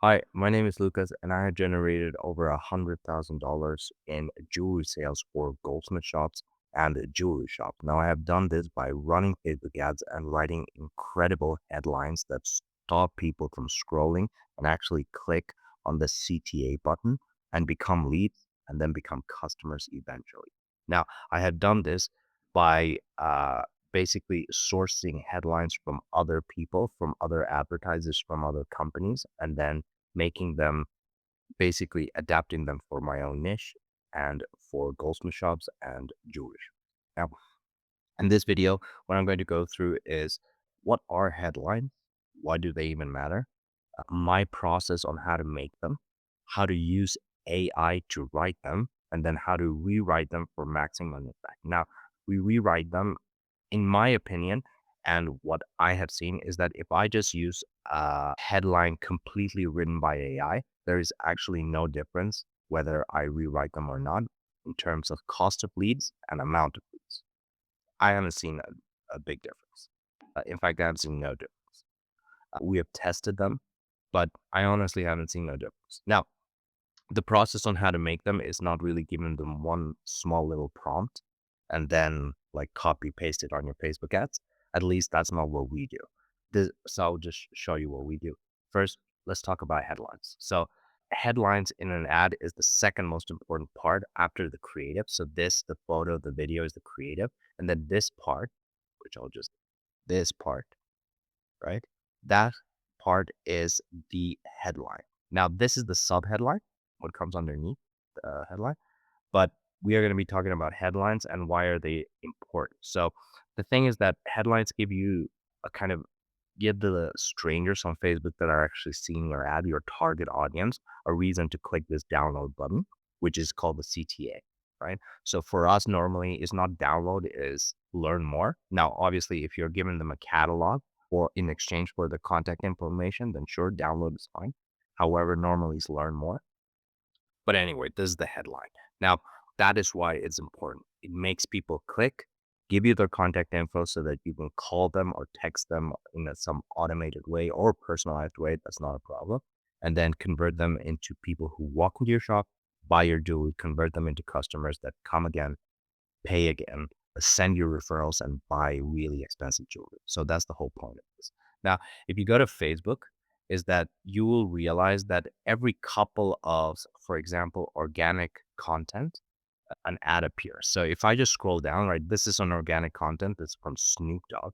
Hi, my name is Lucas, and I had generated over $100,000 in jewelry sales for goldsmith shops and a jewelry shop. Now, I have done this by running Facebook ads and writing incredible headlines that stop people from scrolling and actually click on the CTA button and become leads and then become customers eventually. Now, I had done this by basically sourcing headlines from other people, from other advertisers, from other companies, and then making them basically adapting them for my own niche and for goldsmith shops and jewelry shops. Now, in this video, what I'm going to go through is what are headlines? Why do they even matter? My process on how to make them, how to use AI to write them, and then how to rewrite them for maximum effect. Now, we rewrite them, in my opinion, and what I have seen is that if I just use a headline completely written by AI, there is actually no difference whether I rewrite them or not in terms of cost of leads and amount of leads. I haven't seen a big difference. In fact, I haven't seen no difference. We have tested them, but I honestly haven't seen no difference. Now, the process on how to make them is not really giving them one small little prompt and then like copy paste it on your Facebook ads. At least that's not what we do. So I'll just show you what we do. First, let's talk about headlines. So headlines in an ad is the second most important part after the creative. So the photo, the video is the creative. And then this part, which this part, right? That part is the headline. Now, this is the sub headline, what comes underneath the headline, but we are going to be talking about headlines and why are they important. So, the thing is that headlines give you a kind of give the strangers on Facebook that are actually seeing your ad, your target audience, a reason to click this download button, which is called the CTA, right? So for us, normally it's not download, is learn more. Now, obviously, if you're giving them a catalog or in exchange for the contact information, then sure, download is fine. However, normally it's learn more. But anyway, this is the headline. Now, that is why it's important. It makes people click, give you their contact info so that you can call them or text them in some automated way or personalized way. That's not a problem. And then convert them into people who walk into your shop, buy your jewelry, convert them into customers that come again, pay again, send you referrals, and buy really expensive jewelry. So that's the whole point of this. Now, if you go to Facebook, is that you will realize that every couple of, for example, organic content, an ad appears. So if I just scroll down, right, this is an organic content. This is from Snoop Dogg.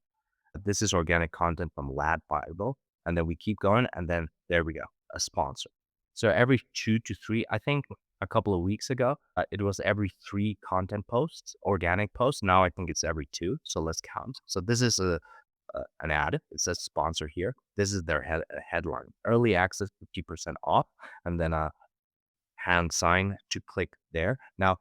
This is organic content from Lad Bible. And then we keep going. And then there we go, a sponsor. So every 2 to 3, I think a couple of weeks ago, it was every 3 content posts, organic posts. Now I think it's every 2. So let's count. So this is an ad. It says sponsor here. This is their headline. Early access 50% off. And then a hand sign to click there. Now,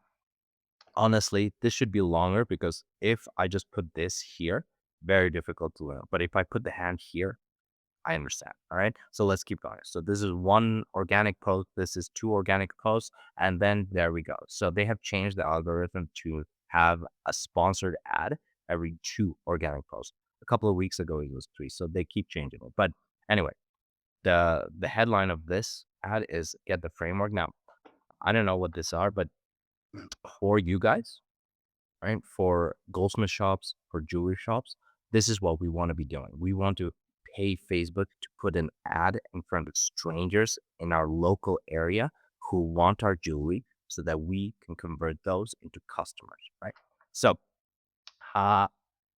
honestly, this should be longer because if I just put this here, very difficult to learn. But if I put the hand here, I understand. All right. So let's keep going. So this is 1 organic post. This is 2 organic posts. And then there we go. So they have changed the algorithm to have a sponsored ad every 2 organic posts. A couple of weeks ago, it was 3. So they keep changing it. But anyway, the headline of this ad is get the framework. Now, I don't know what these are, but for you guys, right? For goldsmith shops, for jewelry shops, this is what we want to be doing. We want to pay Facebook to put an ad in front of strangers in our local area who want our jewelry so that we can convert those into customers, right? So, uh,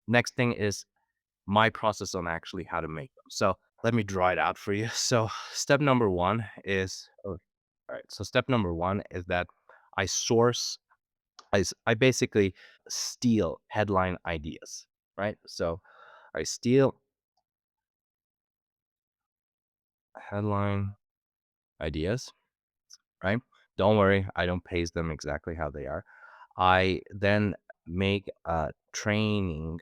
next thing is my process on actually how to make them. So, let me draw it out for you. So, step number one is, oh, all right. So, step number one is that I source I basically steal headline ideas, right? So I steal headline ideas, right? Don't worry, I don't paste them exactly how they are. I then make a training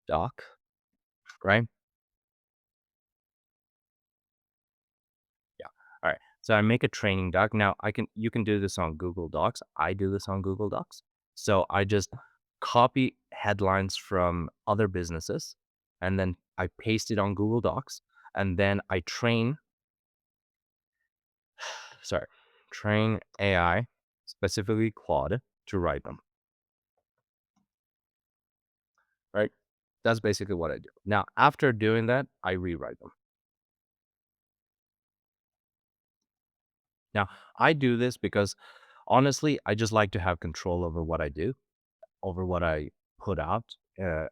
doc, right? Yeah. All right. So I make a training doc. Now you can do this on Google Docs. I do this on Google Docs. So I just copy headlines from other businesses and then I paste it on Google Docs and then I train sorry, train AI, specifically Claude, to write them, right? That's basically what I do. Now, after doing that, I rewrite them. Now, I do this because honestly, I just like to have control over what I do, over what I put out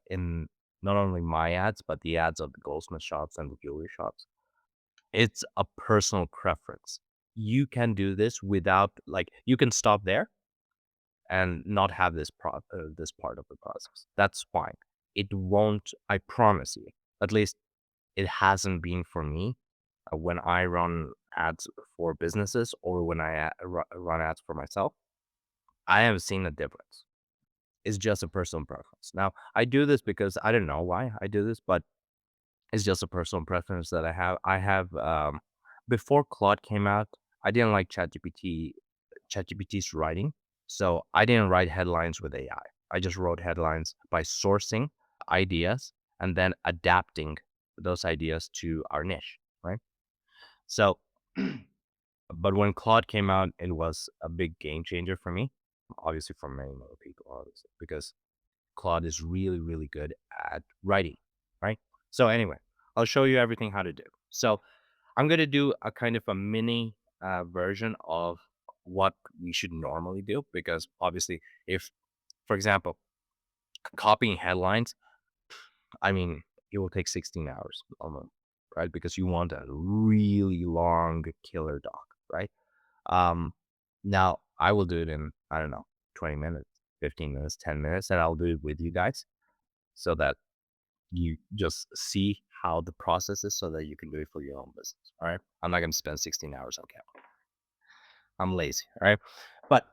in not only my ads, but the ads of the goldsmith shops and the jewelry shops. It's a personal preference. You can do this without, like, you can stop there and not have this part of the process. That's fine. It won't, I promise you. At least it hasn't been for me when I run ads for businesses or when I run ads for myself. I have seen a difference. It's just a personal preference. Now, I do this because I don't know why I do this, but it's just a personal preference that I have. Before Claude came out, I didn't like ChatGPT's writing. So I didn't write headlines with AI. I just wrote headlines by sourcing ideas and then adapting those ideas to our niche, right? So, but when Claude came out, it was a big game changer for me. Obviously, for many more people, obviously, because Claude is really, really good at writing, right? So anyway, I'll show you everything how to do. So I'm going to do a kind of a mini version of what we should normally do, because obviously if, for example, copying headlines, I mean, it will take 16 hours almost, right? Because you want a really long killer doc, right? Um, Now I will do it in, I don't know, 20 minutes, 15 minutes, 10 minutes, and I'll do it with you guys so that you just see how the process is so that you can do it for your own business. All right. I'm not going to spend 16 hours on camera. I'm lazy. All right. But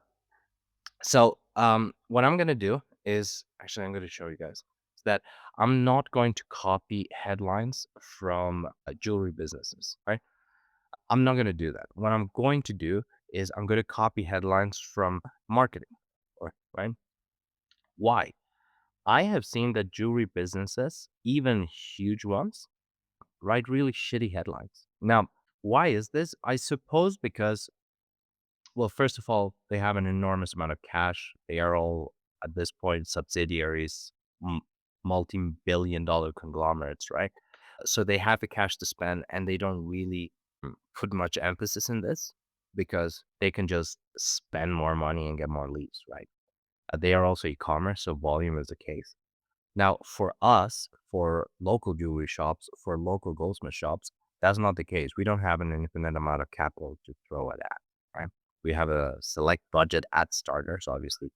so what I'm going to do is actually, I'm going to show you guys that I'm not going to copy headlines from jewelry businesses. Right. I'm not going to do that. What I'm going to do is I'm going to copy headlines from marketing. Right. Why? I have seen that jewelry businesses, even huge ones, write really shitty headlines. Now, why is this? I suppose because, well, first of all, they have an enormous amount of cash. They are all, at this point, subsidiaries, multi-billion dollar conglomerates, right? So they have the cash to spend and they don't really put much emphasis in this because they can just spend more money and get more leads, right? They are also e-commerce, so volume is the case. Now, for us, for local jewelry shops, for local goldsmith shops, that's not the case. We don't have an infinite amount of capital to throw at that, right? We have a select budget ad starters, obviously.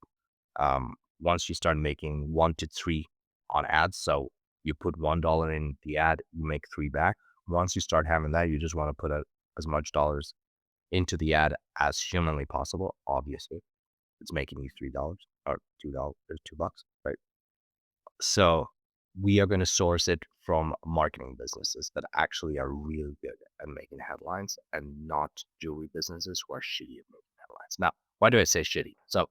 Once you start making 1 to 3 on ads, so you put $1 in the ad, you make 3 back. Once you start having that, you just want to put as much dollars into the ad as humanly possible. Obviously, it's making you $3 or $2 or $2, right? So we are going to source it from marketing businesses that actually are really good at making headlines and not jewelry businesses who are shitty at making headlines. Now, why do I say shitty? So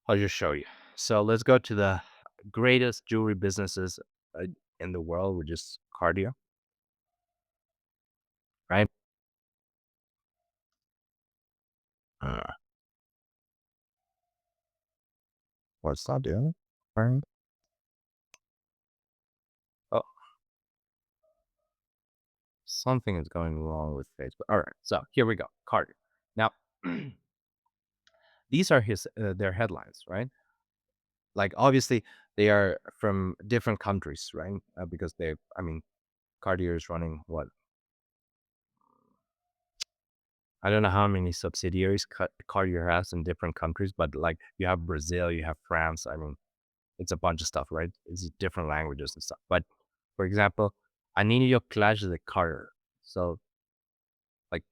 I'll just show you. So let's go to the greatest jewelry businesses uh, in the world, which is Cartier, right? Uh, what's that doing? Right. Oh, something is going wrong with Facebook. All right, so here we go. Cartier. Now, these are their headlines, right? Like, obviously, they are from different countries, right? Because I mean, Cartier is running what? I don't know how many subsidiaries Cartier has in different countries, but like you have Brazil, you have France. I mean, it's a bunch of stuff, right? It's different languages and stuff. But for example, Anillo Clash de Cartier. So like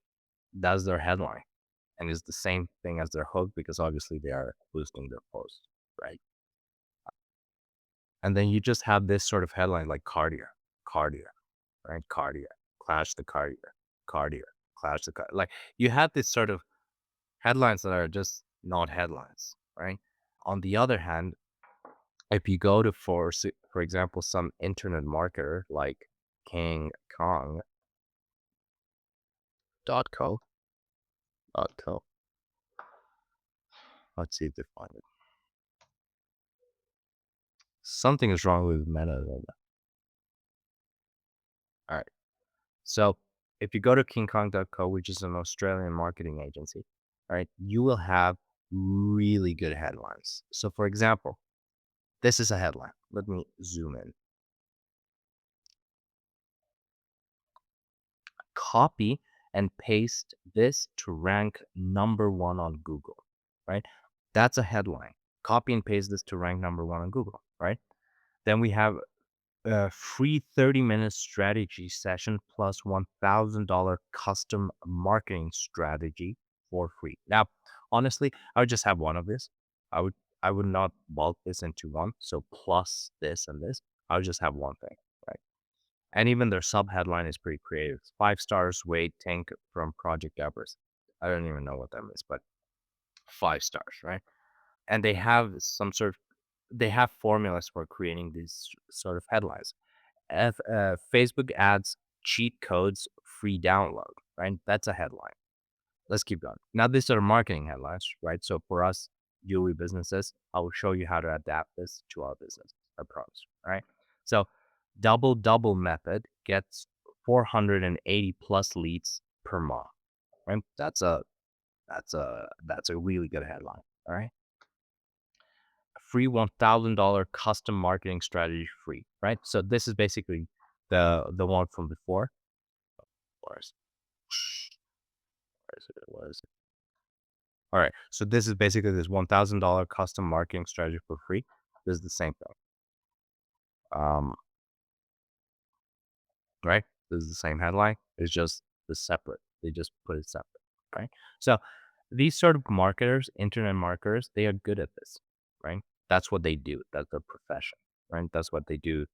that's their headline, and it's the same thing as their hook because obviously they are boosting their post, right? And then you just have this sort of headline like Cartier, right? Cartier, Clash the Cartier, Cartier, Clash the Cartier. Like you have this sort of headlines that are just not headlines, right? On the other hand, if you go to for example, some internet marketer like KingKong.co, Co. Let's see if they find it. Something is wrong with Meta. All right. So if you go to KingKong.co, which is an Australian marketing agency, all right, you will have really good headlines. So for example, this is a headline. Let me zoom in. Copy and paste this to rank number one on Google, right? That's a headline. Copy and paste this to rank number one on Google, right? Then we have a free 30-minute strategy session plus $1,000 custom marketing strategy for free. Now, honestly, I would just have one of this. I would I would not bulk this into one. So plus this and this, I would just have one thing, right? And even their sub headline is pretty creative. 5 stars, Wade Tank from Project Everest. I don't even know what that means, but 5 stars, right? And they have formulas for creating these sort of headlines. Facebook ads cheat codes free download, right? That's a headline. Let's keep going. Now, these are marketing headlines, right? So for us jewelry businesses, I will show you how to adapt this to our business, I promise. All right. So double method gets 480 plus leads per month, right? That's a really good headline. All right. Free $1,000 custom marketing strategy free, right? So this is basically the one from before. Where is Where is it? All right. So this is basically this $1,000 custom marketing strategy for free. This is the same thing. Um, right? This is the same headline. It's just the separate. They just put it separate, right? So these sort of marketers, internet marketers, they are good at this, right? That's what they do. That's their profession, right? That's what they do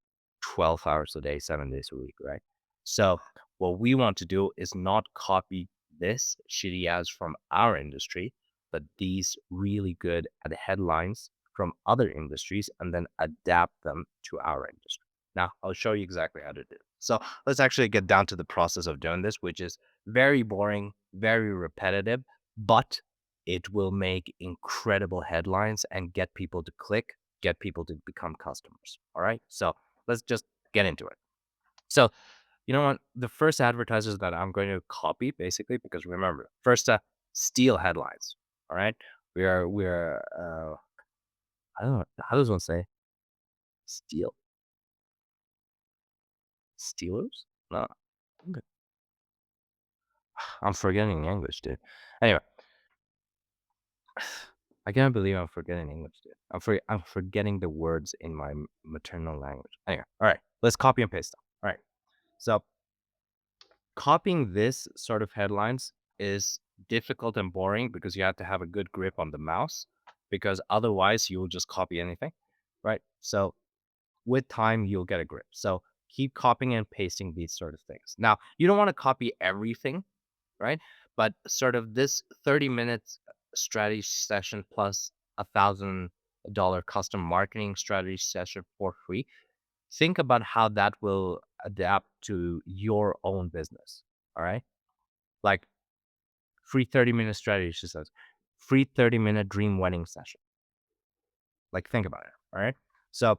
12 hours a day, 7 days a week, right? So what we want to do is not copy this shitty ads from our industry, but these really good at headlines from other industries and then adapt them to our industry. Now, I'll show you exactly how to do it. So let's actually get down to the process of doing this, which is very boring, very repetitive, but it will make incredible headlines and get people to click, get people to become customers. All right. So let's just get into it. So, you know what? The first advertisers that I'm going to copy, basically, because remember, first, steal headlines. All right. I don't know. How does one say steal? Steelers? No. Okay. I'm forgetting English, dude. Anyway, I can't believe I'm forgetting English, dude. I'm forgetting the words in my maternal language. Anyway, all right, let's copy and paste them. All right, so copying this sort of headlines is difficult and boring because you have to have a good grip on the mouse because otherwise you will just copy anything, right? So with time you'll get a grip. So keep copying and pasting these sort of things. Now you don't want to copy everything, right? But sort of this 30 minutes strategy session plus $1,000 custom marketing strategy session for free. Think about how that will adapt to your own business. All right. Like free 30-minute strategy session, free 30-minute dream wedding session. Like think about it. All right. So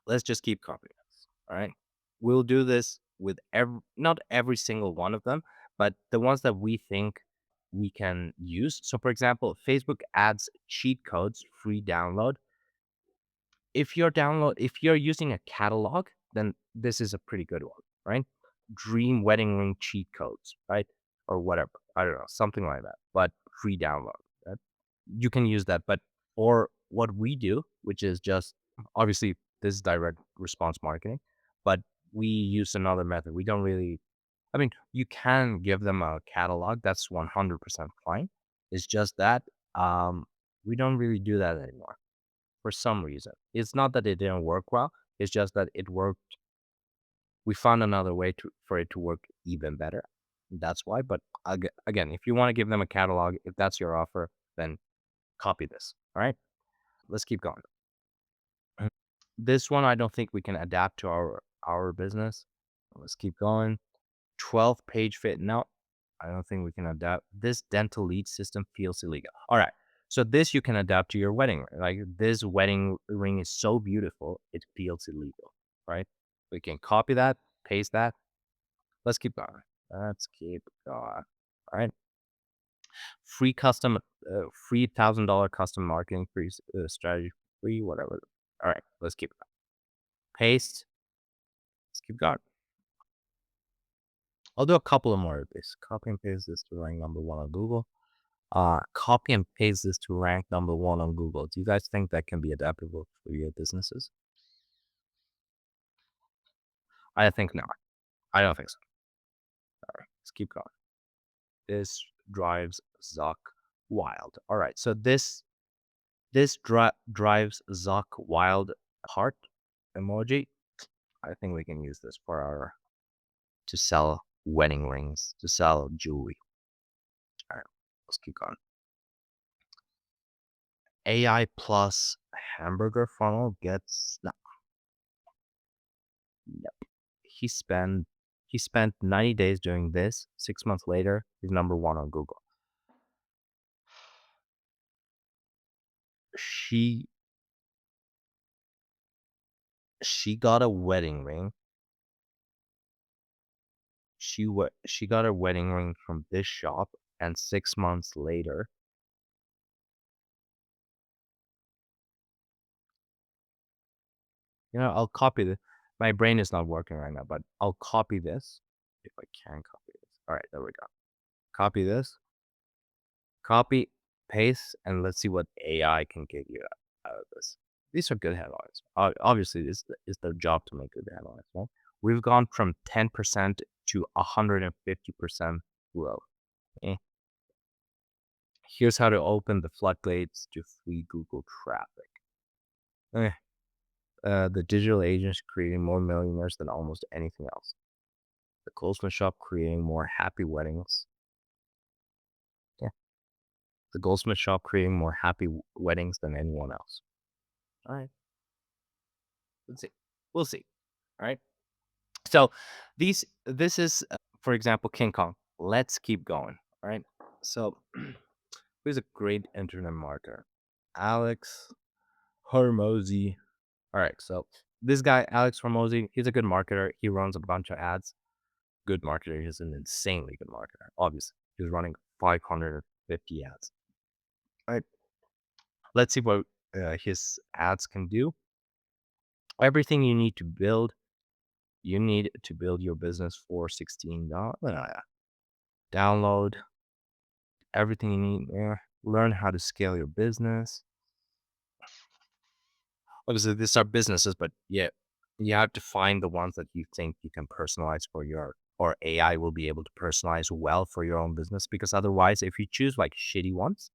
let's just keep copying this. All right. We'll do this with not every single one of them, but the ones that we think we can use. So, for example, Facebook ads cheat codes free download. If you're using a catalog, then this is a pretty good one, right? Dream wedding ring cheat codes, right? Or whatever. I don't know, something like that, but free download. Right? You can use that, but or what we do, which is just obviously this is direct response marketing, but we use another method. We don't really, I mean, you can give them a catalog. That's 100% fine. It's just that we don't really do that anymore for some reason. It's not that it didn't work well. It's just that it worked. We found another way for it to work even better. That's why. But again, if you want to give them a catalog, if that's your offer, then copy this. All right. Let's keep going. This one, I don't think we can adapt to our business. Let's keep going. 12 page fit. Now, I don't think we can adapt. This dental lead system feels illegal. All right. So this you can adapt to your wedding ring. Like this wedding ring is so beautiful, it feels illegal, right? We can copy that, paste that. Let's keep going. Let's keep going. All right. Free custom, free $1,000 custom marketing free strategy, free whatever. All right. Let's keep going. Paste. Let's keep going. I'll do a couple of more of this. Copy and paste this to rank number one on Google. Copy and paste this to rank number one on Google. Do you guys think that can be adaptable for your businesses? I think not. I don't think so. All right, let's keep going. This drives Zuck wild. All right, so this drives Zuck wild heart emoji. I think we can use this for our to sell wedding rings, to sell jewelry. All right, let's keep going. AI plus hamburger funnel gets no. He spent he spent 90 days doing this. 6 months later, he's number one on Google. She she got a wedding ring. She got a wedding ring from this shop, and 6 months later, I'll copy this. My brain is not working right now, but I'll copy this if I can copy this. All right, there we go. Copy this, copy, paste, and let's see what AI can get you out of this. These are good headlines. Obviously, it's their job to make good headlines, right? We've gone from 10% to 150% growth. Eh. Here's how to open the floodgates to free Google traffic. Eh. The digital agents creating more millionaires than almost anything else. The Goldsmith shop creating more happy weddings. Yeah. The Goldsmith shop creating more happy weddings than anyone else. All right. Let's see. We'll see. All right. So this is, for example, King Kong. Let's keep going. All right. So who's a great internet marketer? Alex Hormozy. All right. So this guy, Alex Hormozy, he's a good marketer. He runs a bunch of ads. Good marketer. He's an insanely good marketer. Obviously, he's running 550 ads. All right. Let's see what his ads can do. Everything you need to build, you need to build your business for $16. Download everything you need there. Learn how to scale your business. Obviously, these are businesses, but yeah, you have to find the ones that you think you can personalize for your, or AI will be able to personalize well for your own business. Because otherwise, if you choose like shitty ones,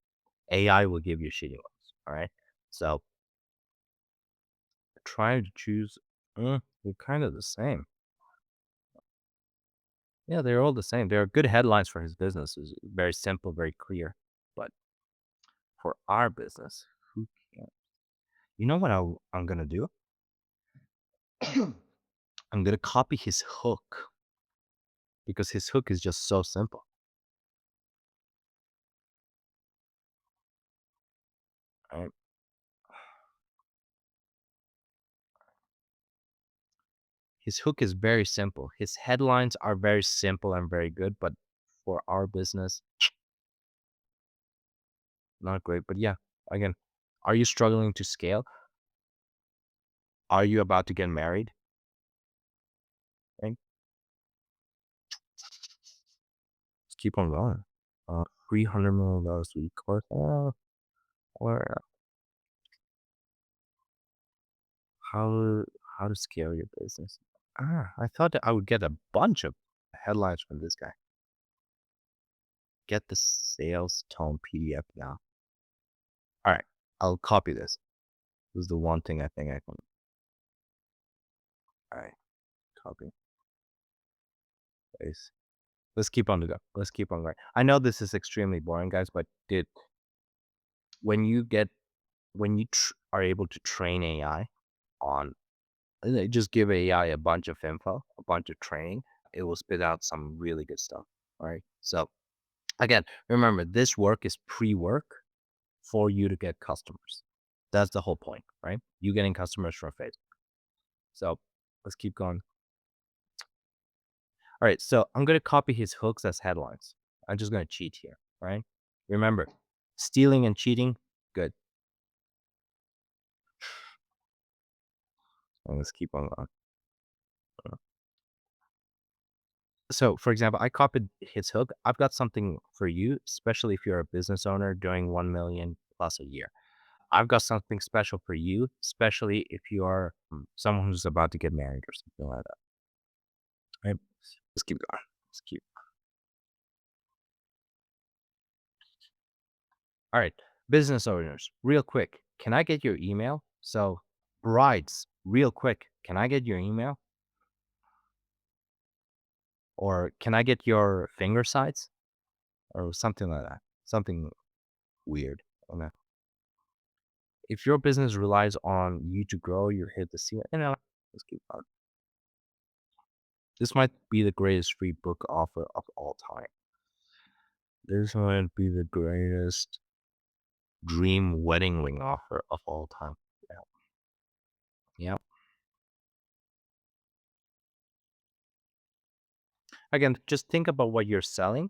AI will give you shitty ones. All right. So try to choose, they're kind of the same. Yeah, they're all the same. They're good headlines for his business. It's very simple, very clear. But for our business, who can? You know what I'm gonna do? I'm gonna copy his hook because his hook is just so simple. Right? His hook is very simple. His headlines are very simple and very good, but for our business, not great. But yeah, again, are you struggling to scale? Are you about to get married? Right? Let's keep on going. $300 million a week course. Or how how to scale your business. I thought that I would get a bunch of headlines from this guy. Get the sales tone PDF now. All right, I'll copy this. This is the one thing I think I can. All right, copy, paste. Let's keep on the go. Let's keep on going. I know this is extremely boring, guys, but did when you get when you are able to train AI on, just give AI a bunch of info, a bunch of training, it will spit out some really good stuff. All right. So again, remember this work is pre-work for you to get customers. That's the whole point, right? You getting customers from Facebook. So let's keep going. All right. So I'm going to copy his hooks as headlines. I'm just going to cheat here, right? Remember, stealing and cheating, good. And let's keep on going. So, for example, I copied his hook. I've got something for you, especially if you're a business owner doing 1 million plus a year. I've got something special for you, especially if you are someone who's about to get married or something like that. Right? Let's keep going. Let's keep. All right, business owners, real quick, can I get your email? So, brides, real quick, can I get your email? Or can I get your finger size? Or something like that. Something weird. Okay. If your business relies on you to grow, you hit the ceiling. Let's keep on. This might be the greatest free book offer of all time. This might be the greatest dream wedding ring offer of all time. Yeah. Yeah. Again, just think about what you're selling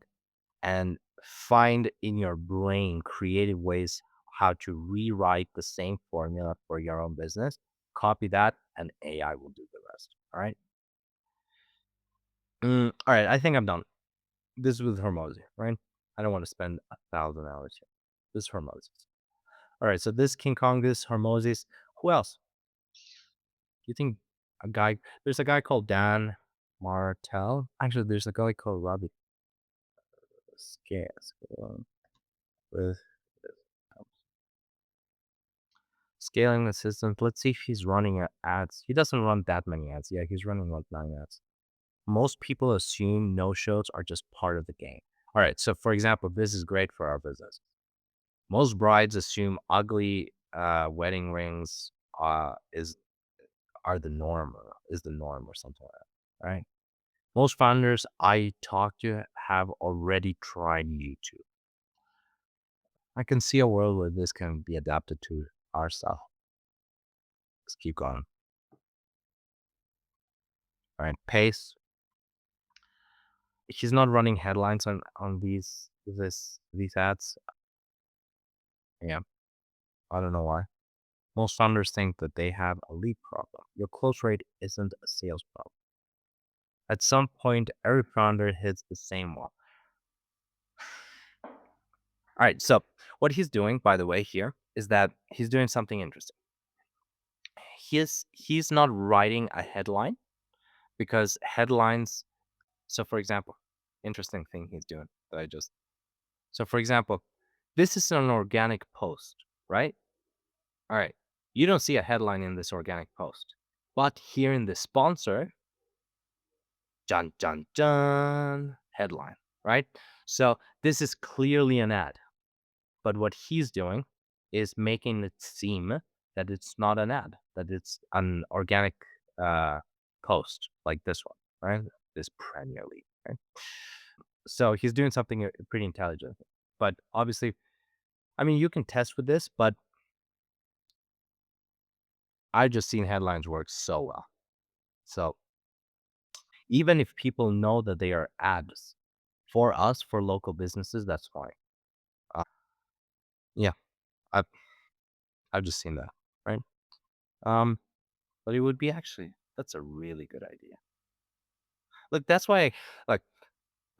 and find in your brain creative ways how to rewrite the same formula for your own business. Copy that, and AI will do the rest. All right. All right. I think I'm done. This is with Hormozy, right? I don't want to spend 1,000 hours here. This is Hormozy. All right. So this King Kong, this Hormozis. Who else? You think a guy? There's a guy called Dan Martell. Actually, there's a guy called Robbie Scares with scaling the systems. Let's see if he's running ads. He doesn't run that many ads. Yeah, he's running like 9 ads. Most people assume no shows are just part of the game. All right. So, for example, this is great for our business. Most brides assume ugly wedding rings is are the norm or is the norm or something like that. Right. Most founders I talk to have already tried YouTube. I can see a world where this can be adapted to our style. Let's keep going. All right. Pace. He's not running headlines on these ads. Yeah. I don't know why. Most founders think that they have a lead problem. Your close rate isn't a sales problem. At some point, every founder hits the same one. All right. So what he's doing, by the way, here is that he's doing something interesting. He's not writing a headline because headlines. So for example, interesting thing he's doing that I just. So for example, this is an organic post, right? All right. You don't see a headline in this organic post, but here in the sponsor, Jun jun jun headline, right? So this is clearly an ad. But what he's doing is making it seem that it's not an ad, that it's an organic uh, post like this one, right? This Premier League, right? So he's doing something pretty intelligent. But obviously, I mean, you can test with this, but I've just seen headlines work so well. So even if people know that they are ads for us, for local businesses, that's fine. Yeah, I've I've just seen that, right? Um, but it would be actually that's a really good idea. Look, like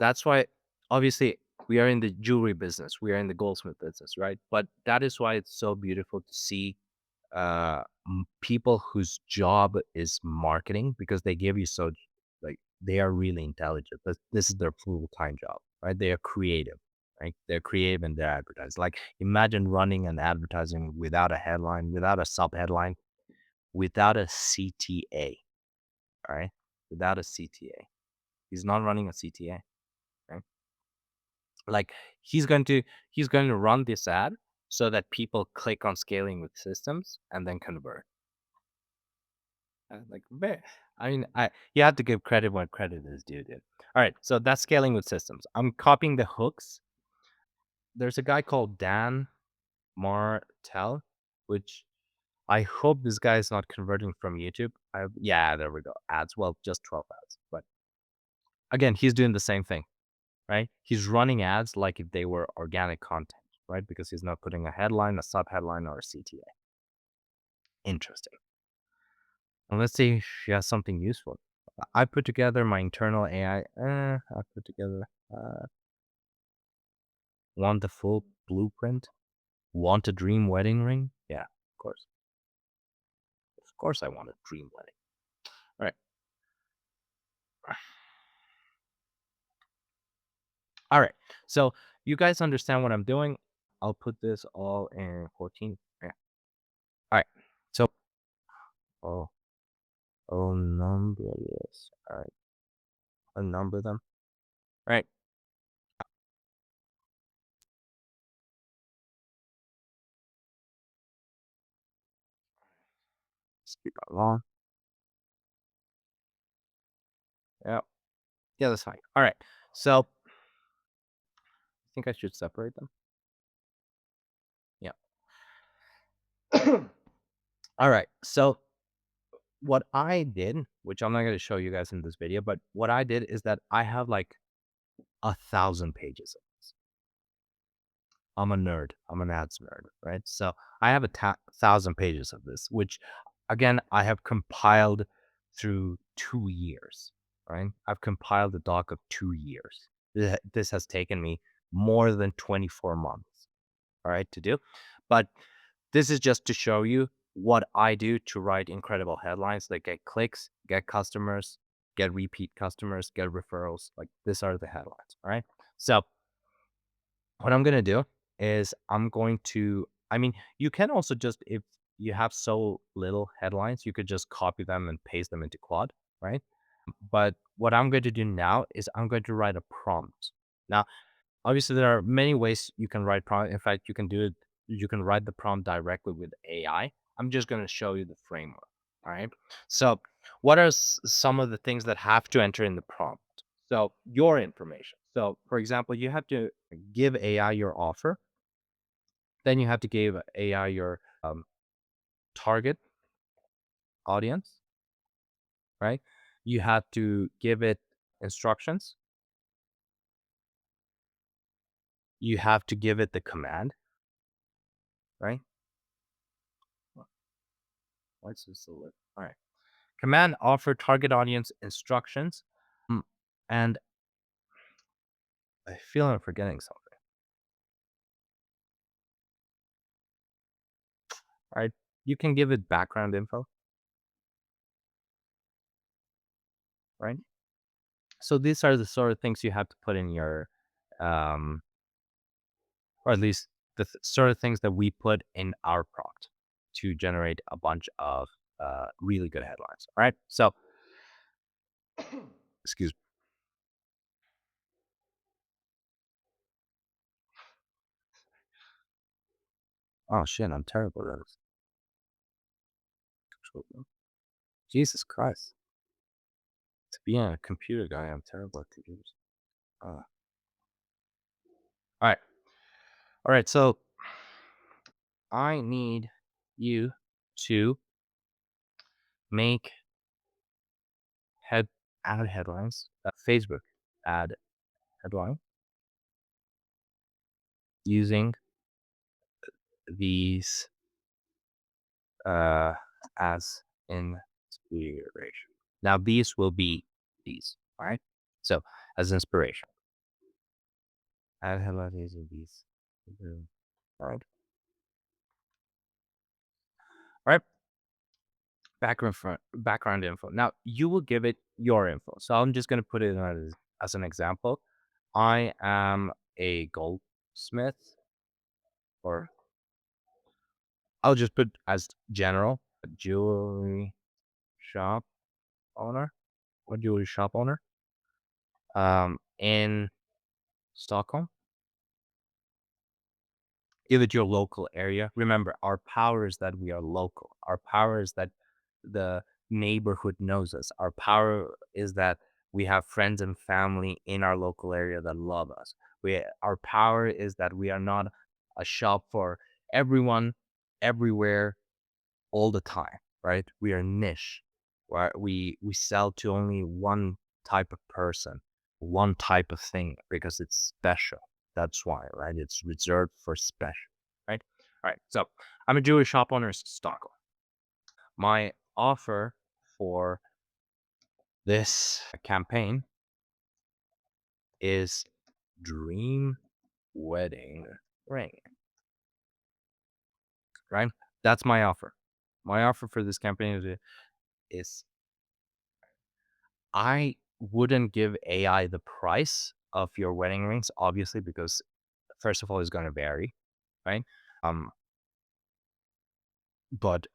that's why obviously we are in the jewelry business, we are in the goldsmith business, right? But that is why it's so beautiful to see people whose job is marketing because they give you so like they are really intelligent. This is their full-time job, right? They are creative, right? They're creative and they're advertising. Like imagine running an advertising without a headline, without a sub headline, without a CTA, right? Without a CTA. He's not running a CTA, right? Like he's going to run this ad so that people click on scaling with systems and then convert. Like, I mean, I you have to give credit when credit is due, dude. All right, so that's scaling with systems. I'm copying the hooks. There's a guy called Dan Martell, which I hope this guy is not converting from YouTube. Yeah, there we go. Ads. Well, just 12 ads. But again, he's doing the same thing, right? He's running ads like if they were organic content, right? Because he's not putting a headline, a sub headline, or a CTA. Interesting. And let's see if she has something useful. I put together my internal AI. I put together. Want the full blueprint? Want a dream wedding ring? Yeah, of course. Of course, I want a dream wedding. All right. All right. So you guys understand what I'm doing. I'll put this all in 14. Yeah. All right. So, oh, I'll number this. All right. I'll number them. All right. Let's keep it long. Yeah. Yeah, that's fine. All right. So I think I should separate them. Yeah. All right. So what I did, which I'm not going to show you guys in this video, but what I did is that I have like 1,000 pages of this. I'm a nerd. I'm an ads nerd, right? So I have 1,000 pages of this, which again, I have compiled through 2 years, right? I've compiled a doc of 2 years. This has taken me more than 24 months, all right, to do. But this is just to show you what I do to write incredible headlines that get clicks, get customers, get repeat customers, get referrals. Like these are the headlines, all right? So what I'm gonna do is I'm going to, I mean, you can also just, if you have so little headlines, you could just copy them and paste them into Claude, right? But what I'm going to do now is I'm going to write a prompt. Now, obviously, there are many ways you can write prompt. In fact, you can do it, you can write the prompt directly with AI. I'm just going to show you the framework. All right. So, what are some of the things that have to enter in the prompt? So, your information. So, for example, you have to give AI your offer. Then you have to give AI your target audience, right? You have to give it instructions. You have to give it the command, right? What's this? All right. Command offer target audience instructions. And I feel I'm forgetting something. All right. You can give it background info, right? So these are the sort of things you have to put in your, um, or at least the sort of things that we put in our prompt to generate a bunch of really good headlines. All right. So, excuse me. Oh shit, I'm terrible at this. Jesus Christ. To be a computer guy, I'm terrible at computers. All right. All right. So I need you to make head ad headlines, Facebook ad headline using these uh, as inspiration. Now these will be these, all right? So as inspiration, ad headline using these. All right, all right. Background info. Now you will give it your info. So I'm just gonna put it as an example. I am a goldsmith, or I'll just put as general, a jewelry shop owner or jewelry shop owner in Stockholm. Give it your local area. Remember, our power is that we are local. Our power is that the neighborhood knows us. Our power is that We have friends and family in our local area that love us. Our power is that we are not a shop for everyone, everywhere, all the time, right? We are niche. Where we sell to only one type of person, one type of thing because it's special. That's why, right? It's reserved for special, right? All right. So I'm a Jewish shop owner in Stockholm. My offer for this campaign is dream wedding ring, right? That's my offer. My offer for this campaign is I wouldn't give AI the price of your wedding rings, obviously, because first of all, it's going to vary, right? Um, but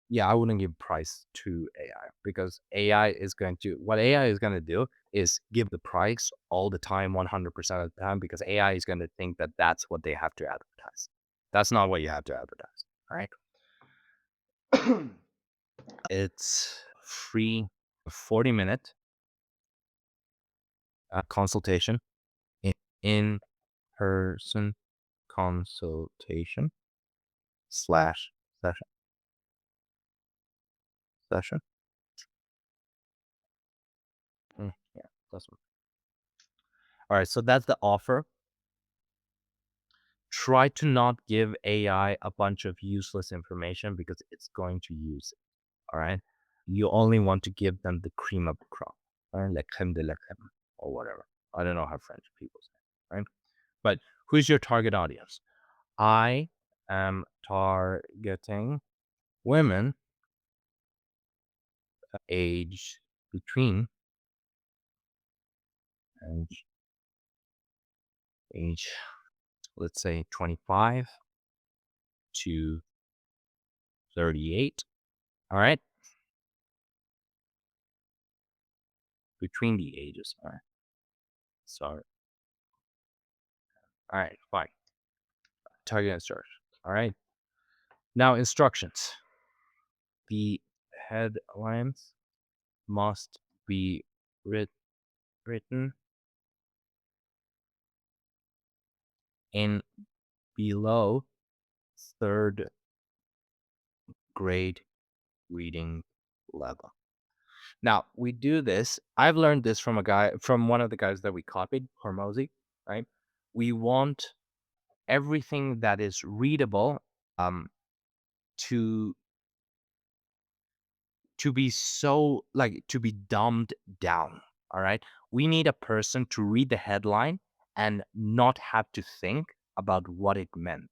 yeah, I wouldn't give price to AI because AI is going to what AI is going to do is give the price all the time, 100% of the time, because AI is going to think that that's what they have to advertise. That's not what you have to advertise, right? It's free 40-minute consultation, in person consultation slash session session. Yeah, that's one. All right, so that's the offer. Try to not give AI a bunch of useless information because it's going to use it. All right. You only want to give them the cream of the crop, right? La creme de la creme or whatever. I don't know how French people say, right? But who's your target audience? I am targeting women age between age, age, let's say 25 to 38. All right. Between the ages. All right. Sorry. All right. Fine. Target and search. All right. Now, instructions. The headlines must be writ- written in below third grade reading level. Now, we do this. I've learned this from one of the guys that we copied, Hormozy, right? We want everything that is readable um, to be so like to be dumbed down. All right. We need a person to read the headline and not have to think about what it meant.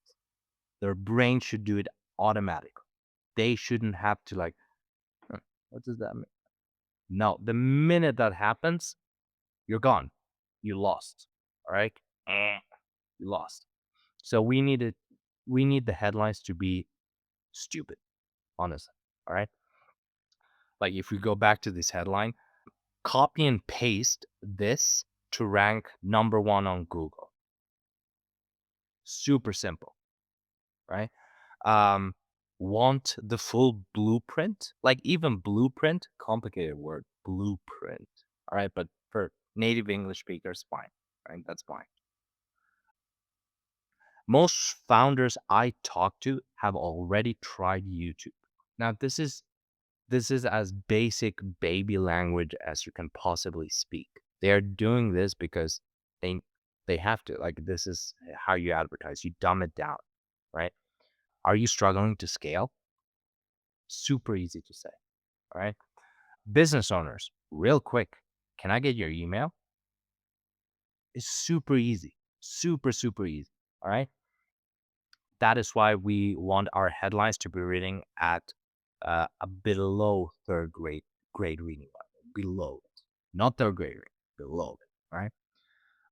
Their brain should do it automatically. They shouldn't have to like, "Huh, what does that mean?" No, the minute that happens, you're gone. You lost. All right. You lost. So we need the headlines to be stupid, honestly. All right. Like if we go back to this headline, copy and paste this to rank number one on Google. Super simple, right? Um, want the full blueprint? Like even blueprint, complicated word, blueprint. All right, but for native English speakers, fine, right? That's fine. Most founders I talk to have already tried YouTube. Now, this is as basic baby language as you can possibly speak. They're doing this because they they have to. Like this is how you advertise. You dumb it down, right? Are you struggling to scale? Super easy to say, all right? Business owners, real quick, can I get your email? It's super easy. Super easy. All right? That is why we want our headlines to be reading at a below third grade reading level, below it, not third grade reading, below it, right?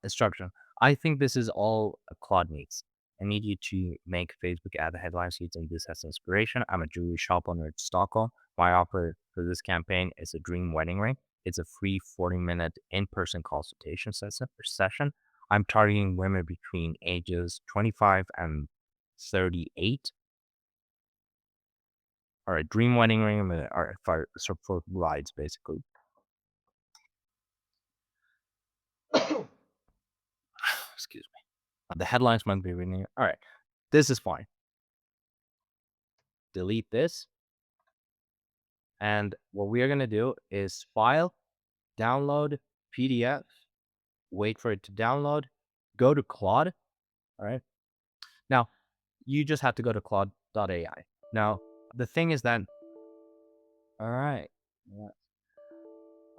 Instruction. I think this is all Claude needs. I need you to make Facebook ad headlines using this as inspiration. I'm a jewelry shop owner in Stockholm. My offer for this campaign is a dream wedding ring. It's a free 40-minute in-person consultation session. I'm targeting women between ages 25 and 38 or a dream wedding ring or for brides basically. excuse me. The headlines might be reading. All right, this is fine. Delete this. And what we are going to do is file, download PDF, wait for it to download, go to Claude. All right. Now, you just have to go to Claude.ai. Now, the thing is that, all right,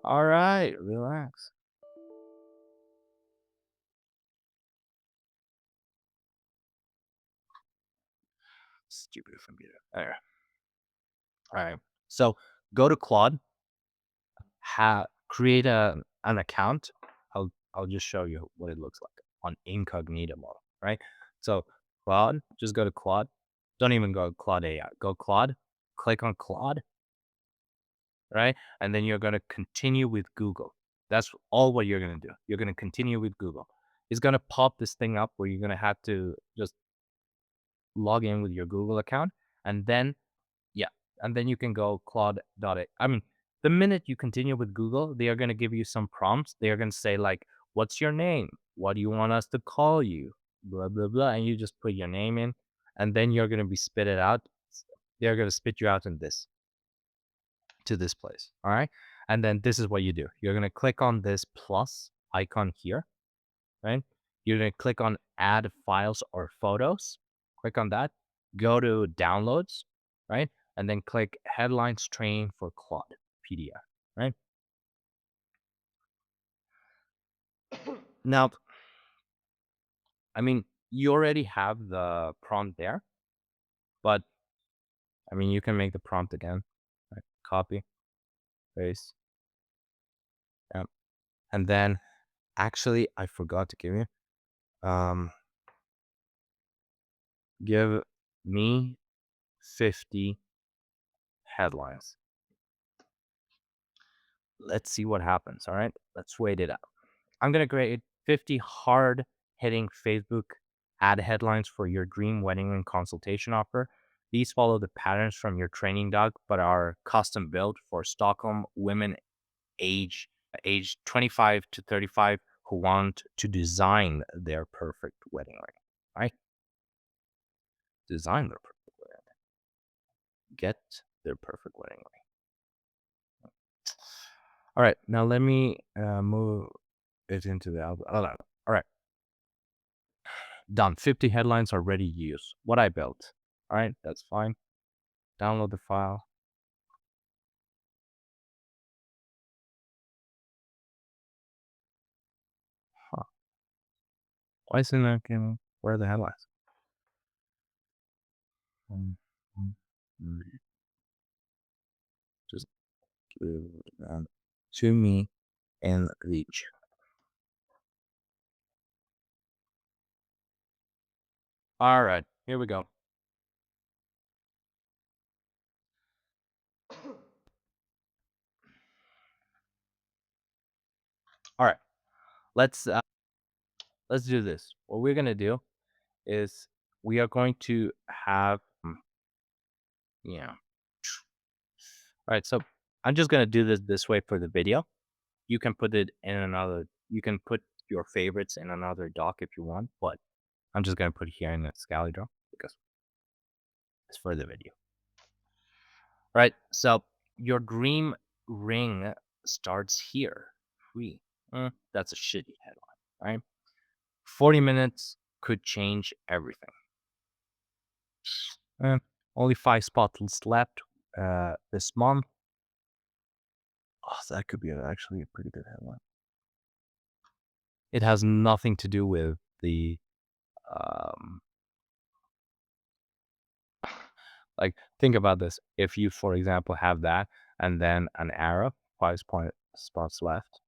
all right, relax. Stupid computer. All right. All right. So go to Claude, create an account. I'll just show you what it looks like on incognito mode, right? So Claude, just go to Claude. Don't even go Claude AI. Go Claude, click on Claude, right? And then you're gonna continue with Google. That's all what you're gonna do. You're gonna continue with Google. It's gonna pop this thing up where you're gonna have to just log in with your Google account, and then yeah, and then you can go Claude.ai. I mean, the minute you continue with Google, they are going to give you some prompts. They are going to say like, "What's your name? What do you want us to call you?" Blah blah blah, and you just put your name in, and then you're going to be spit it out. They're going to spit you out in this to this place. All right, and then this is what you do. You're going to click on this plus icon here, right? You're going to click on add files or photos. Click on that. Go to downloads, right? And then click headlines training for Claude PDF, right? Now, I mean, you already have the prompt there, but I mean, you can make the prompt again, right? Copy, paste, yeah. And then actually, I forgot to give you, um, give me 50 headlines. Let's see what happens. All right, let's wait it out. I'm gonna create 50 hard hitting Facebook ad headlines for your dream wedding and consultation offer. These follow the patterns from your training dog, but are custom built for Stockholm women age age 25 to 35 who want to design their perfect wedding ring. Right? Design their perfect wedding. Get their perfect wedding ring. All right, now let me move it into the album. All right, done. 50 headlines are ready to use. What I built. All right, that's fine. Download the file. Huh. Why isn't that game? Where are the headlines? Mm, mm, mm. Just give it to me and reach. All right, here we go. All right, let's do this. What we're gonna do is we are going to have yeah. All right, so I'm just gonna do this way for the video. You can put it in another. You can put your favorites in another doc if you want, but I'm just gonna put it here in the Scally draw because it's for the video. Right. So your dream ring starts here. Free. That's a shitty headline, right? 40 minutes could change everything. Uh, Only 5 spots left this month. Oh, that could be actually a pretty good headline. It has nothing to do with the um, like think about this. If you, for example, have that and then an arrow, 5 spots left,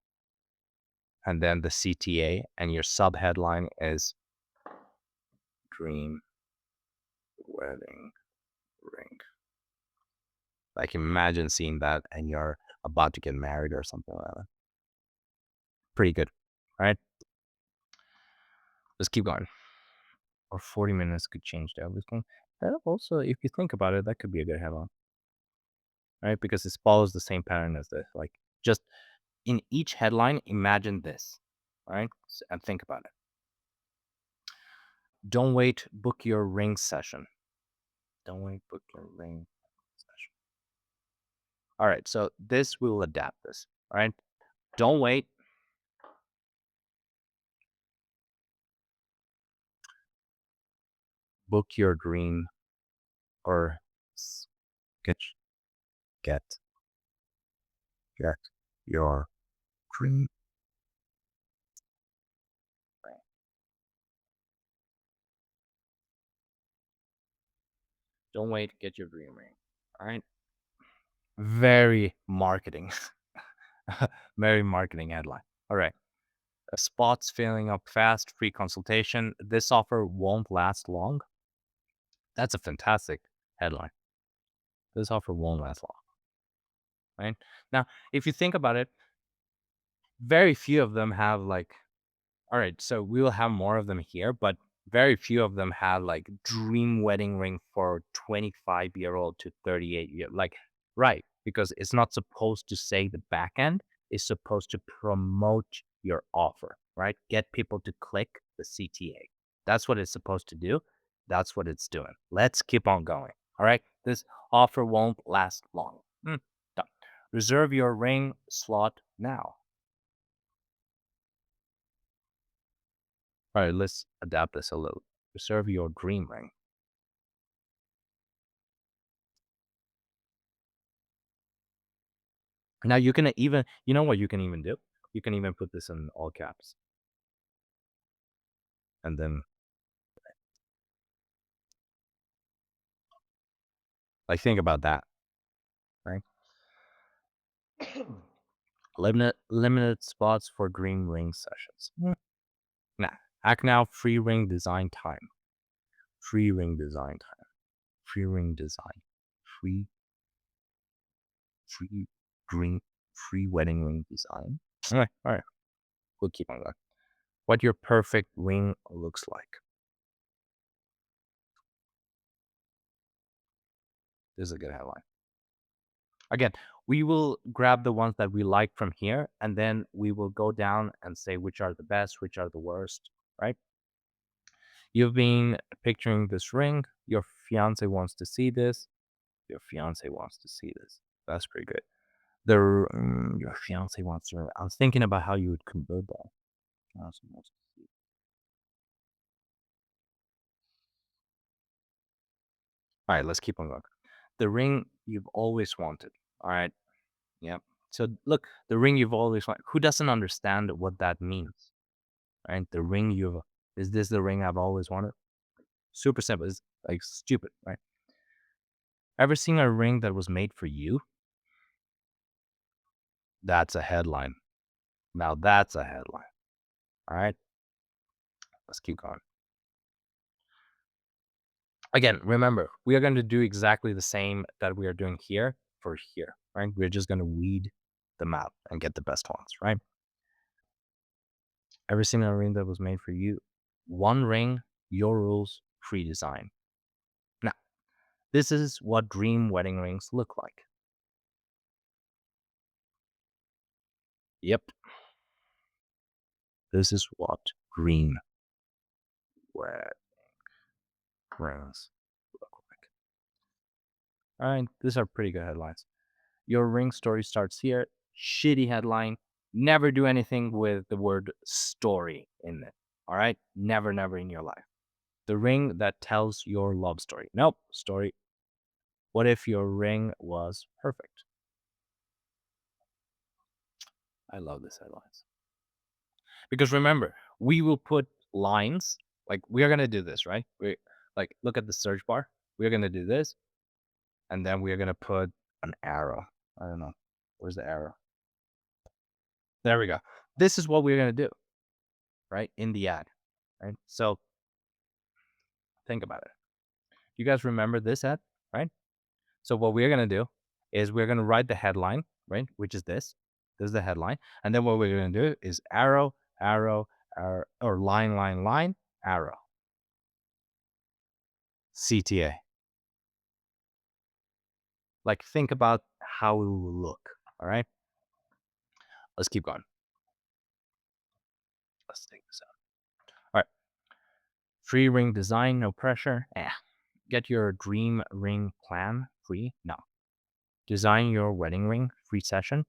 and then the CTA, and your sub headline is dream wedding ring. Like imagine seeing that and you're about to get married or something like that. Pretty good, right? Let's keep going. Or 40 minutes could change everything. That also, if you think about it, that could be a good headline, right? Because it follows the same pattern as this. Like just in each headline, imagine this, right? And think about it. Don't wait, book your ring session. Don't wait, book your ring session. All right, so this will adapt this. All right. Don't wait. Book your dream or get get get your dream ring. Don't wait, get your dream ring. All right. Very marketing. Very marketing headline. All right. Spots filling up fast, free consultation. This offer won't last long. That's a fantastic headline. This offer won't last long. Right. Now, if you think about it, very few of them have like, all right, so we will have more of them here, but very few of them have like dream wedding ring for 25-year-old to 38-year. Like, right, because it's not supposed to say the back end, it's supposed to promote your offer, right? Get people to click the CTA. That's what it's supposed to do. That's what it's doing. Let's keep on going. All right. This offer won't last long. Done. Reserve your ring slot now. All right, let's adapt this a little. Reserve your dream ring. Now you can even, you know what you can even do? You can even put this in all caps. And then, like, think about that, right? Limited spots for dream ring sessions. Nah, act now, free ring design time. Free ring design time. Free ring design. Free, free ring, free wedding ring design. All right. We'll keep on going. What your perfect ring looks like. This is a good headline. Again, we will grab the ones that we like from here, and then we will go down and say which are the best, which are the worst, right? You've been picturing this ring. Your fiance wants to see this. Your fiance wants to see this. That's pretty good. Your fiance wants to. I was thinking about how you would convert that. Fiance wants to see. All right, let's keep on going. The ring you've always wanted. All right. Yep. So look, the ring you've always wanted. Who doesn't understand what that means? Right? The ring you've is this the ring I've always wanted? Super simple. It's like stupid, right? Ever seen a ring that was made for you? That's a headline. Now that's a headline. All right. Let's keep going. Again, remember, we are going to do exactly the same that we are doing here for here, right? We're just going to weed them out and get the best ones, right? Ever seen a ring that was made for you? One ring, your rules, free design. Now, this is what dream wedding rings look like. Yep. This is what dream wedding rings look like. All right, these are pretty good headlines. Your ring story starts here. Shitty headline. Never do anything with the word story in it. All right, never, never in your life. The ring that tells your love story. Nope, story. What if your ring was perfect? I love these headlines. Because remember, we will put lines, like we are gonna do this, right? We like look at the search bar. We're gonna do this, and then we're gonna put an arrow. I don't know. Where's the arrow? There we go. This is what we're gonna do, right? In the ad. Right? So think about it. You guys remember this ad, right? So what we're gonna do is we're gonna write the headline, right? Which is this. This is the headline. And then what we're gonna do is arrow, arrow, arrow, or line, line, line, arrow. CTA. Like think about how it will look. All right. Let's keep going. Let's take this out. All right. Free ring design, no pressure. Get your dream ring plan free. No. Design your wedding ring, free session.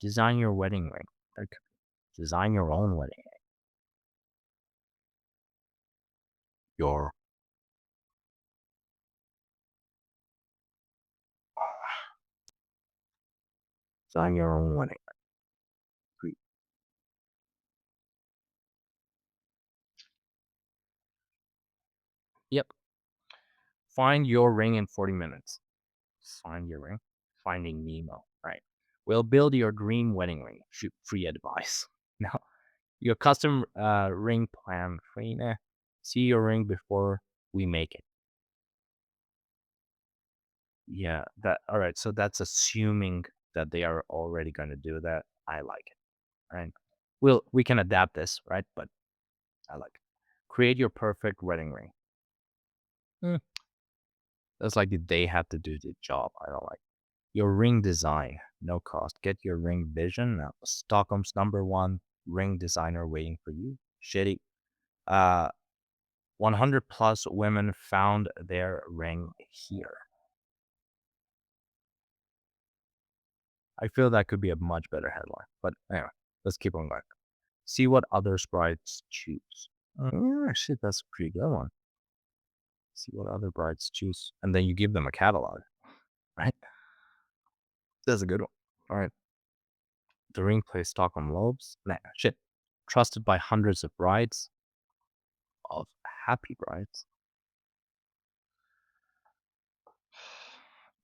Design your wedding ring. Like, design your own wedding ring. Your design your own wedding ring. Free. Yep. Find your ring in 40 minutes. Find your ring. Finding Nemo. Right. We'll build your dream wedding ring. Free advice. Now, your custom ring plan free. See your ring before we make it. Yeah, that all right. So that's assuming that they are already going to do that. I like it. Right. We can adapt this, right? But I like it. Create your perfect wedding ring. Hmm, That's like they have to do the job. I don't like your ring design. No cost. Get your ring vision. Now, Stockholm's #1 ring designer waiting for you. Shitty. Uh, 100 plus women found their ring here. I feel that could be a much better headline. But anyway, let's keep on going. See what other brides choose. Shit, that's a pretty good one. See what other brides choose. And then you give them a catalog, right? That's a good one. All right. The ring plays Stockholm Lobes. Nah, shit. Trusted by hundreds of brides, of happy brides.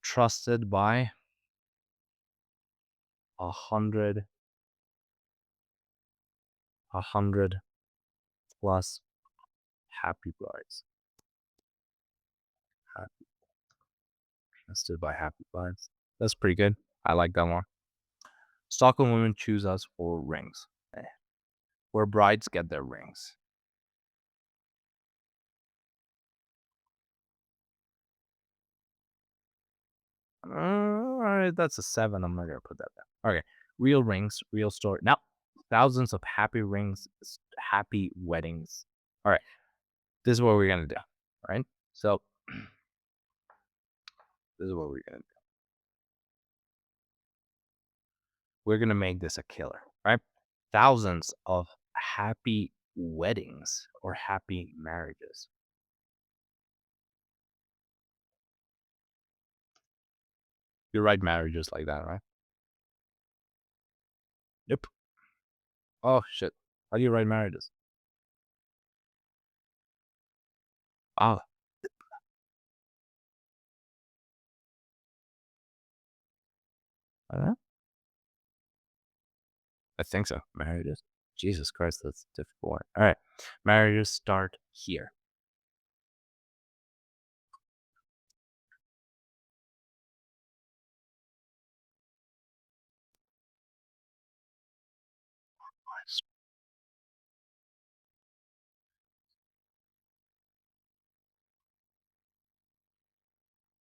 Trusted by 100, 100 plus happy brides. Happy, trusted by happy brides. That's pretty good. I like that one. Stockholm women choose us for rings. Where brides get their rings. All right, that's a 7. I'm not gonna put that down. Okay, real rings, real story. Now, thousands of happy rings, happy weddings. All right, this is what we're gonna do. All right, so this is what we're gonna do. We're gonna make this a killer. Right, thousands of happy weddings or happy marriages. You write marriages like that, right? Yep. Oh shit. How do you write marriages? Oh, I don't know. I think so. Marriages. Jesus Christ, that's a difficult one. All right. Marriages start here.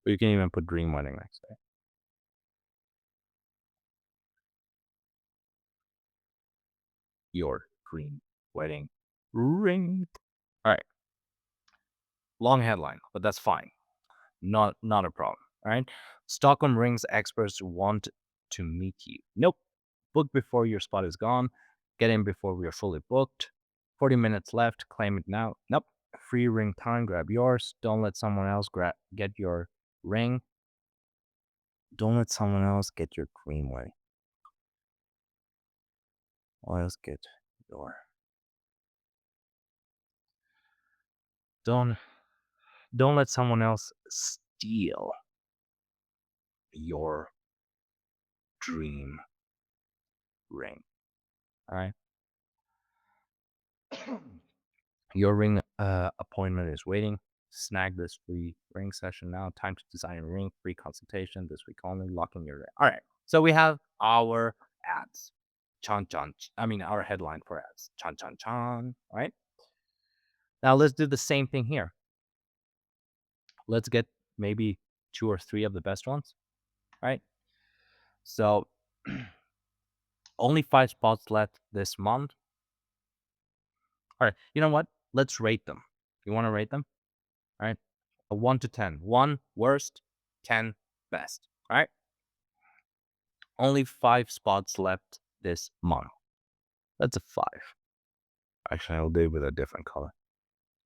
But you can even put dream wedding next day. Your dream wedding ring. All right. Long headline, but that's fine. Not a problem. All right. Stockholm rings experts want to meet you. Nope. Book before your spot is gone. Get in before we are fully booked. 40 minutes left. Claim it now. Nope. Free ring time. Grab yours. Don't let someone else get your ring. Don't let someone else get your dream wedding. Or else get your. Don't don't let someone else steal your dream ring. All right. Your ring appointment is waiting. Snag this free ring session now. Time to design a ring. Free consultation this week only. Lock in your ring. All right. So we have our ads. Chan chan. I mean, our headline for ads. Chan chan chan. All right. Now let's do the same thing here. Let's get maybe 2 or 3 of the best ones. All right. So only 5 spots left this month. All right. You know what? Let's rate them. You want to rate them? All right. A 1 to 10. 1 worst, 10 best. All right. Only 5 spots left this month. That's a 5. Actually, I'll do it with a different color.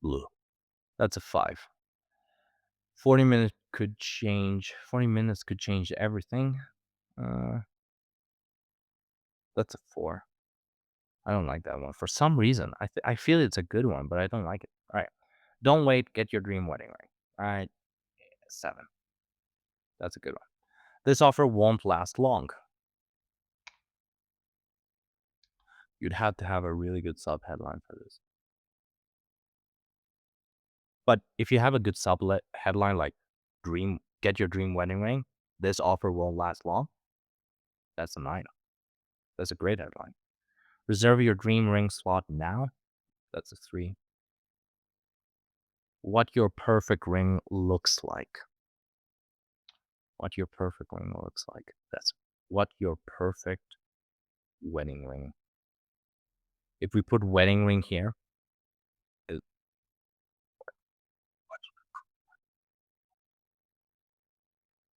Blue. That's a 5. 40 minutes could change. 40 minutes could change everything. Uh, that's a 4. I don't like that one. For some reason, I feel it's a good one, but I don't like it. All right. Don't wait. Get your dream wedding ring. All right. 7. That's a good one. This offer won't last long. You'd have to have a really good sub headline for this. But if you have a good sub headline like get your dream wedding ring, this offer won't last long. That's a 9. That's a great headline. Reserve your dream ring slot now. That's a 3. What your perfect ring looks like. What your perfect ring looks like. That's what your perfect wedding ring. If we put wedding ring here,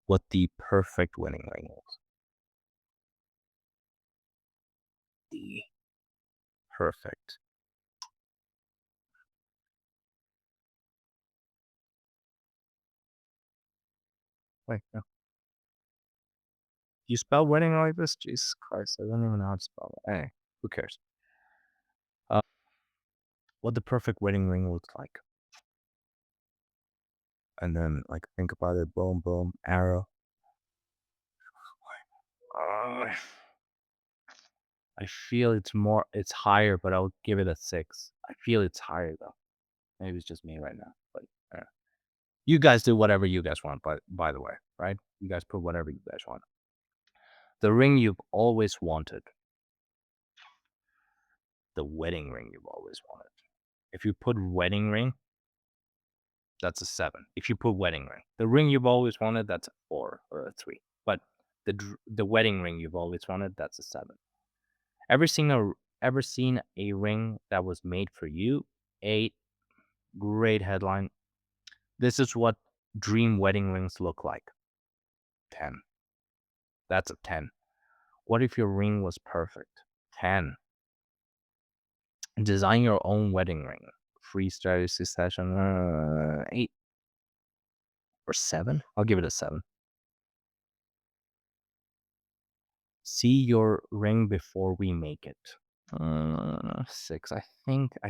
what the perfect wedding ring is. The perfect. Wait, no. You spell wedding like this? Jesus Christ, I don't even know how to spell it. Hey, who cares? Uh, what the perfect wedding ring looks like. And then, like, think about it. Boom, boom, arrow. Uh, I feel it's higher, but I'll give it a 6. I feel it's higher, though. Maybe it's just me right now. But you guys do whatever you guys want, by the way, right? You guys put whatever you guys want. The ring you've always wanted. The wedding ring you've always wanted. If you put wedding ring, that's a 7. If you put wedding ring, the ring you've always wanted, that's a 4 or a 3. But the wedding ring you've always wanted, that's a 7. Ever seen a ring that was made for you? 8. Great headline. This is what dream wedding rings look like. 10. That's a 10. What if your ring was perfect? 10. Design your own wedding ring. Free strategy session. 8 or 7. I'll give it a 7. See your ring before we make it. 6. I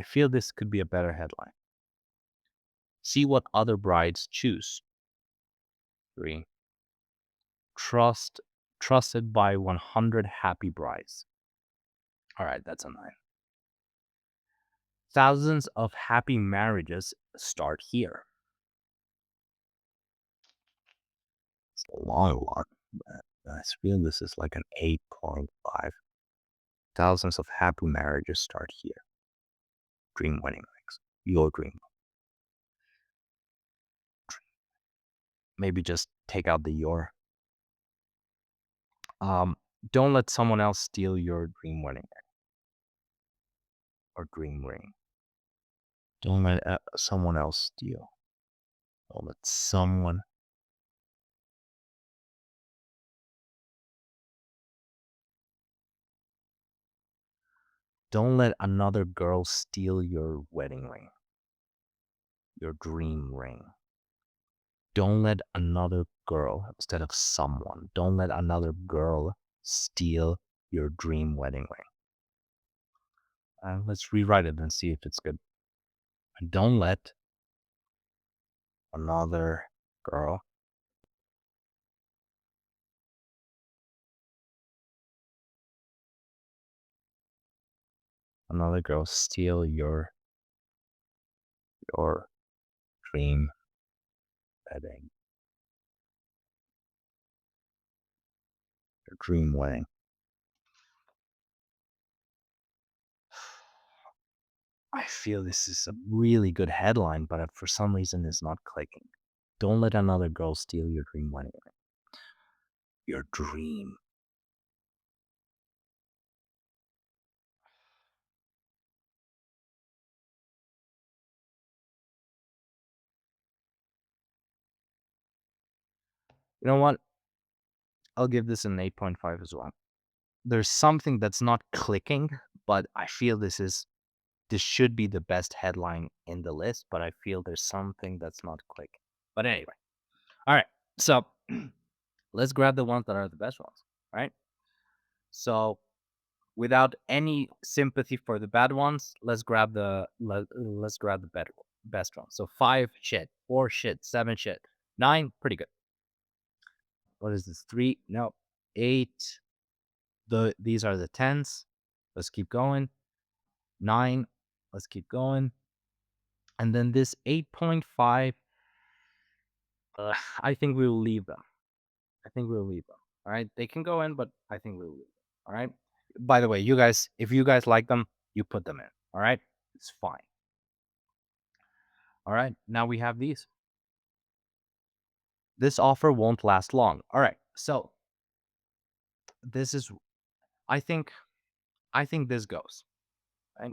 feel this could be a better headline. See what other brides choose. 3. Trusted by 100 happy brides. All right, that's a 9. Thousands of happy marriages start here. It's a long one, but I feel this is like an 8.5. Thousands of happy marriages start here. Dream wedding rings. Your dream. Maybe just take out the your. Don't let someone else steal your dream wedding ring or dream ring. Don't let someone else steal. Don't let someone. Don't let another girl steal your wedding ring, your dream ring. Don't let another girl, instead of someone, don't let another girl steal your dream wedding ring. Let's rewrite it and see if it's good. Don't let another girl steal your dream wedding. Your dream wedding. I feel this is a really good headline, but for some reason it's not clicking. Don't let another girl steal your dream wedding ring. Your dream. You know what? I'll give this an 8.5 as well. There's something that's not clicking, but I feel this should be the best headline in the list, but I feel there's something that's not clicking. But anyway, all right. So let's grab the ones that are the best ones, right? So without any sympathy for the bad ones, let's grab the better best ones. So 5 shit, 4 shit, 7 shit, 9 pretty good. What is this? 3 no, 8. These are the tens. Let's keep going. 9. Let's keep going. And then this 8.5. I think we will leave them. I think we'll leave them. All right. They can go in, but I think we'll leave them. All right. By the way, you guys, if you guys like them, you put them in. All right. It's fine. All right. Now we have these. This offer won't last long. All right. So this is, I think, I think this goes. I,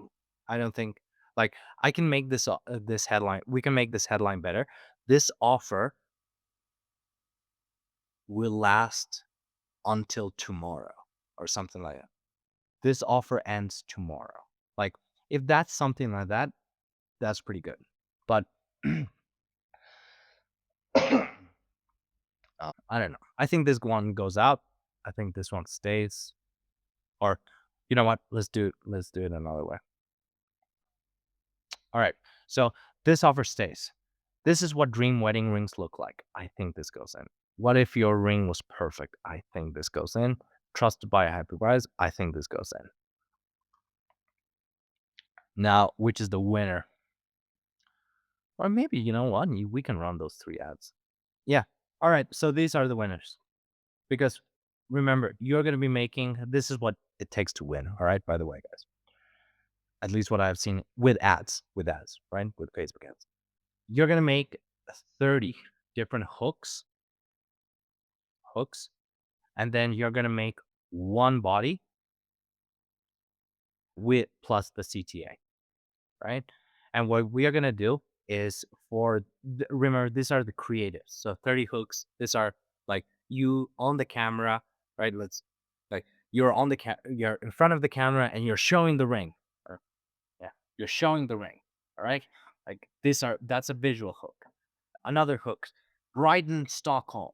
I don't think like I can make this headline. We can make this headline better. This offer will last until tomorrow or something like that. This offer ends tomorrow. Like if that's something like that, that's pretty good. But uh, I don't know. I think this one goes out. I think this one stays. Or you know what? Let's do it another way. All right. So this offer stays. This is what dream wedding rings look like. I think this goes in. What if your ring was perfect? I think this goes in. Trusted by a happy price. I think this goes in. Now, which is the winner? Or maybe, you know what? We can run those 3 ads. Yeah. All right. So these are the winners. Because remember, you're going to be making this is what it takes to win. All right. By the way, guys, at least what I've seen with ads, right? With Facebook ads, you're going to make 30 different hooks, and then you're going to make one body with plus the CTA, right? And what we are going to do is remember, these are the creatives. So 30 hooks, these are like you on the camera, right? Like you're on you're in front of the camera and you're showing the ring. Or yeah, you're showing the ring. All right. Like that's a visual hook. Another hook, Brighton, Stockholm,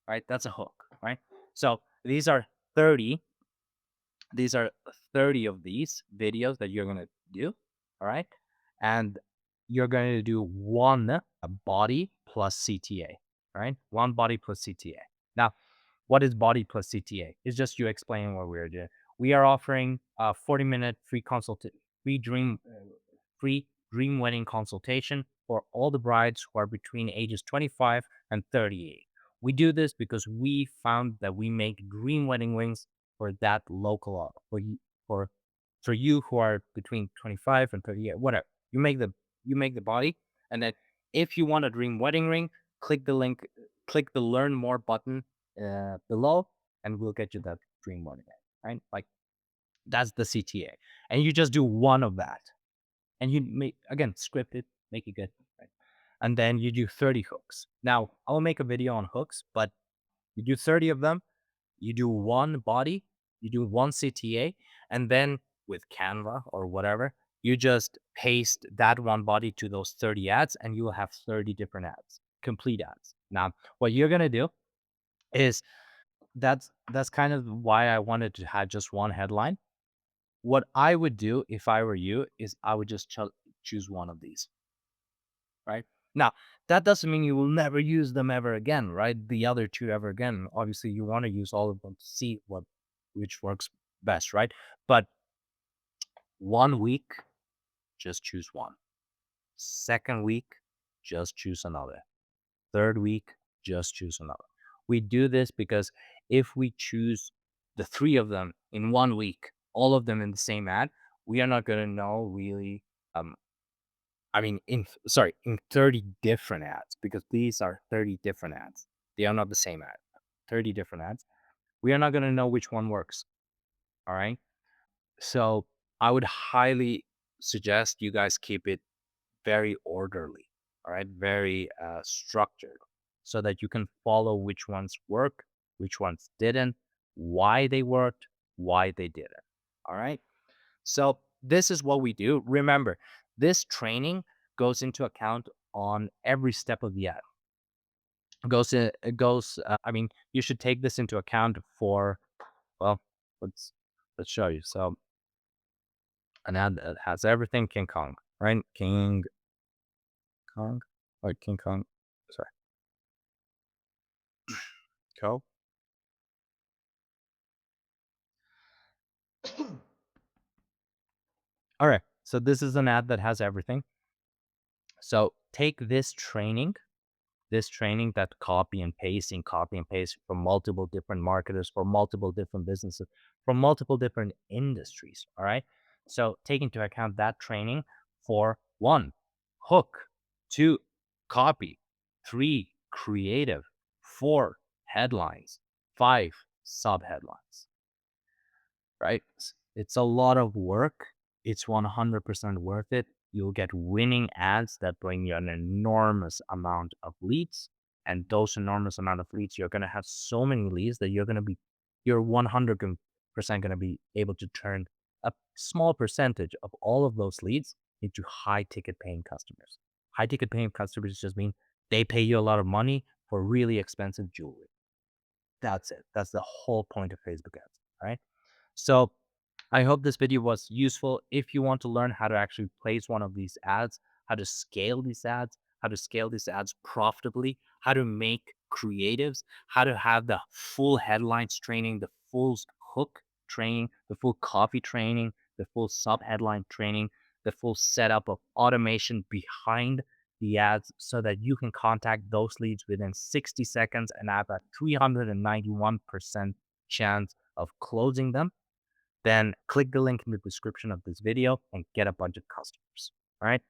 right? That's a hook, right? So thirty. These are 30 of these videos that you're gonna do. All right, and you're going to do one body plus CTA. All right, one body plus CTA. Now, what is body plus CTA? It's just you explaining what we're doing. We are offering a 40-minute free free dream wedding consultation for all the brides who are between ages 25 and 38. We do this because we found that we make dream wedding rings for that local for for you who are between 25 and 38, whatever. You make the body, and then if you want a dream wedding ring, click the link, click the learn more button below, and we'll get you that dream wedding ring, right? Like that's the CTA, and you just do one of that, and you make again script it, make it good, right? And then you do 30 hooks. Now I'll make a video on hooks, but you do 30 of them, you do one body, you do one CTA, and then with Canva or whatever, you just paste that one body to those 30 ads, and you will have 30 different ads, complete ads. Now, what you're gonna do is that's kind of why I wanted to have just one headline. What I would do if I were you is I would just choose one of these, right? Now, that doesn't mean you will never use them ever again, right? The other two ever again. Obviously, you want to use all of them to see which works best, right? But one week, just choose one. Second week, just choose another. Third week, just choose another. We do this because if we choose the 3 of them in one week, all of them in the same ad, we are not going to know really um, I mean, in 30 different ads, because these are 30 different ads. They are not the same ad. 30 different ads. We are not going to know which one works. All right. So I would highly suggest you guys keep it very orderly. All right. Very structured. so that you can follow which ones work, which ones didn't, why they worked, why they didn't. All right. So this is what we do. Remember, this training goes into account on every step of the ad. I mean, you should take this into account for, well, let's show you. So an ad that has everything King Kong, right? King Kong or King Kong. Sorry. Co. All right. So this is an ad that has everything. So take this training, that copy and paste from multiple different marketers, for multiple different businesses, from multiple different industries. All right. So take into account that training for one, hook, two, copy, three, creative, four, headlines, five, sub headlines, right? It's a lot of work. It's 100% worth it. You'll get winning ads that bring you an enormous amount of leads. And those enormous amount of leads, you're going to have so many leads that you're 100% going to be able to turn a small percentage of all of those leads into high ticket paying customers. High ticket paying customers just mean they pay you a lot of money for really expensive jewelry. That's it. That's the whole point of Facebook ads, right? So I hope this video was useful. If you want to learn how to actually place one of these ads, how to scale these ads, how to scale these ads profitably, how to make creatives, how to have the full headlines training, the full hook training, the full copy training, the full sub headline training, the full setup of automation behind the ads so that you can contact those leads within 60 seconds and have a 391% chance of closing them, then click the link in the description of this video and get a bunch of customers. All right.